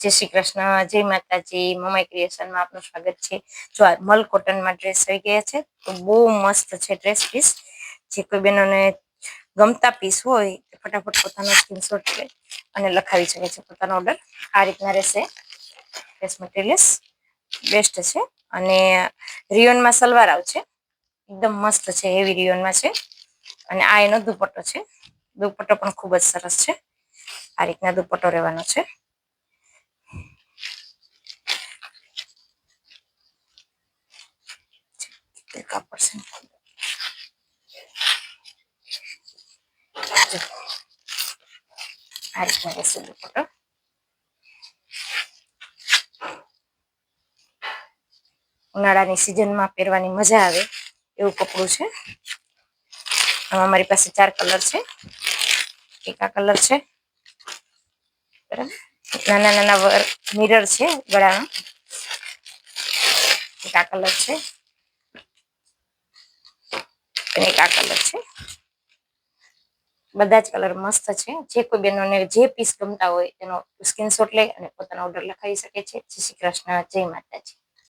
જય શ્રી કૃષ્ણ, જય માતાજી, મમાઈ ક્રિએશનમાં આપનું સ્વાગત છે। જો આ મલ કોટનમાં ડ્રેસ આવી ગયા છે તો બહુ મસ્ત છે ડ્રેસ પીસ। જે કોઈ બહેનોને ગમતા પીસ હોય ફટાફટ પોતાનો સ્ક્રીનશોટ લે અને લખાવી શકે છે પોતાનો ઓર્ડર। આ રીતના રહેશે ડ્રેસ મટીરિયલ્સ, બેસ્ટ છે। અને રિયોનમાં સલવાર આવશે, એકદમ મસ્ત છે, હેવી રિયોનમાં છે। અને આ એનો દુપટ્ટો છે, દુપટ્ટો પણ ખૂબ જ સરસ છે। આ રીતના દુપટ્ટો રહેવાનો છે। કાપડ છે આ રીતના રહેશે દુપટ્ટો। ઉનાળાની સિઝનમાં પહેરવાની મજા આવે એવું કપડું છે। આમાં મારી પાસે 4 કલર છે। એક આ કલર છે, બરાબર, નાના નાના મિરર છે ગળામાં। એક આ કલર છે અને એક આ કલર છે। બધા જ કલર મસ્ત છે। જે કોઈ બહેનોને જે પીસ ગમતા હોય એનો સ્ક્રીનશોટ લઈ અને પોતાનો ઓર્ડર લખાવી શકે છે। જય શ્રી કૃષ્ણ, જય માતાજી।